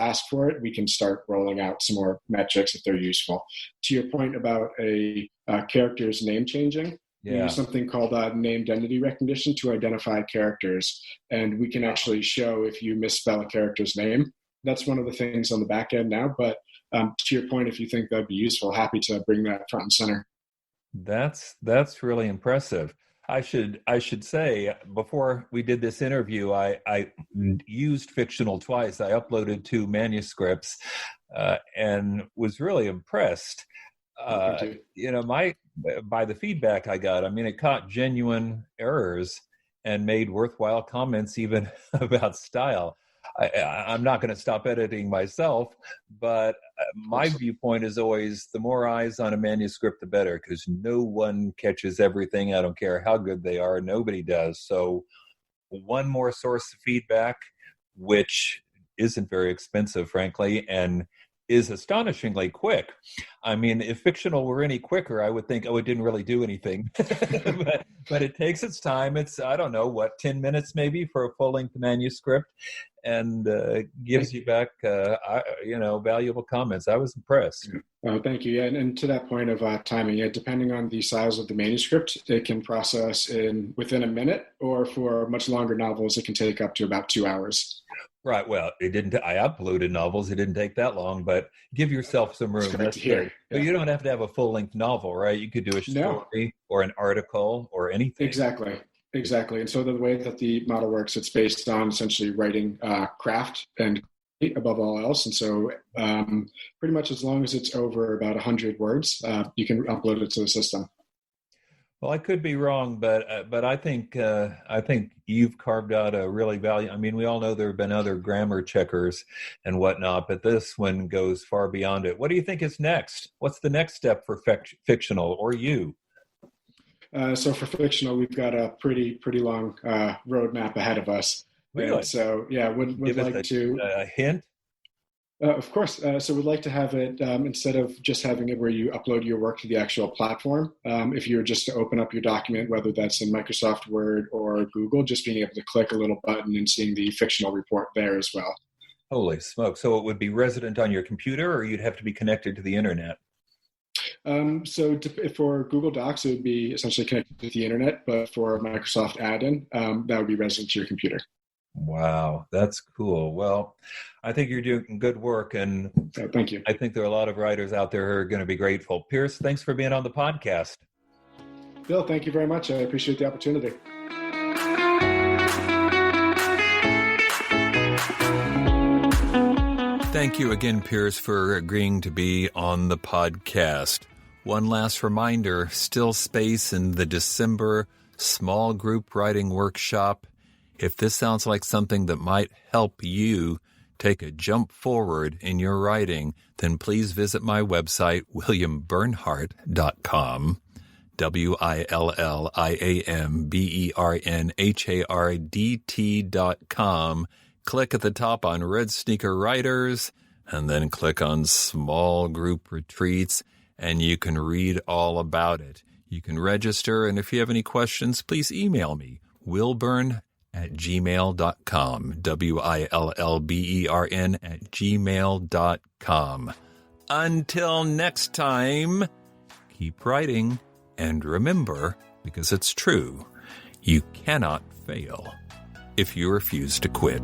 ask for it, we can start rolling out some more metrics if they're useful. To your point about a character's name changing, we use something called named entity recognition to identify characters. And we can actually show if you misspell a character's name. That's one of the things on the back end now. But to your point, if you think that'd be useful, happy to bring that front and center. That's really impressive. I should say, before we did this interview, I used Fictional twice. I uploaded 2 manuscripts and was really impressed. By the feedback I got. I mean, it caught genuine errors and made worthwhile comments even about style. I'm not going to stop editing myself, but my viewpoint is always the more eyes on a manuscript, the better, because no one catches everything. I don't care how good they are. Nobody does. So one more source of feedback, which isn't very expensive, frankly, and is astonishingly quick. I mean, if Fictional were any quicker, I would think, it didn't really do anything. but it takes its time. It's, 10 minutes maybe for a full-length manuscript, and gives you back, valuable comments. I was impressed. Thank you. Yeah, and to that point of timing, depending on the size of the manuscript, it can process within a minute, or for much longer novels, it can take up to about 2 hours. Right. Well, I uploaded novels. It didn't take that long, but give yourself some room. That's to hear. Yeah. But you don't have to have a full-length novel, right? You could do a story or an article or anything. Exactly. And so the way that the model works, it's based on essentially writing craft and above all else. And so pretty much as long as it's over about 100 words, you can upload it to the system. Well, I could be wrong, but I think you've carved out a really valuable. I mean, we all know there have been other grammar checkers and whatnot, but this one goes far beyond it. What do you think is next? What's the next step for Fictional or you? So for Fictional, we've got a pretty long roadmap ahead of us. Really? And so would like to a hint. Of course. So we'd like to have it, instead of just having it where you upload your work to the actual platform, if you were just to open up your document, whether that's in Microsoft Word or Google, just being able to click a little button and seeing the Fictional report there as well. Holy smoke. So it would be resident on your computer, or you'd have to be connected to the internet? For Google Docs, it would be essentially connected to the internet, but for Microsoft add-in, that would be resident to your computer. Wow, that's cool. Well, I think you're doing good work, and thank you. I think there are a lot of writers out there who are going to be grateful. Pierce, thanks for being on the podcast. Bill, thank you very much. I appreciate the opportunity. Thank you again, Pierce, for agreeing to be on the podcast. One last reminder, still space in the December small group writing workshop. If this sounds like something that might help you take a jump forward in your writing, then please visit my website, williambernhardt.com, WilliamBernhardt.com. Click at the top on Red Sneaker Writers, and then click on Small Group Retreats, and you can read all about it. You can register, and if you have any questions, please email me, willbern@gmail.com, WILLBERN@gmail.com. Until next time, keep writing, and remember, because it's true, you cannot fail if you refuse to quit.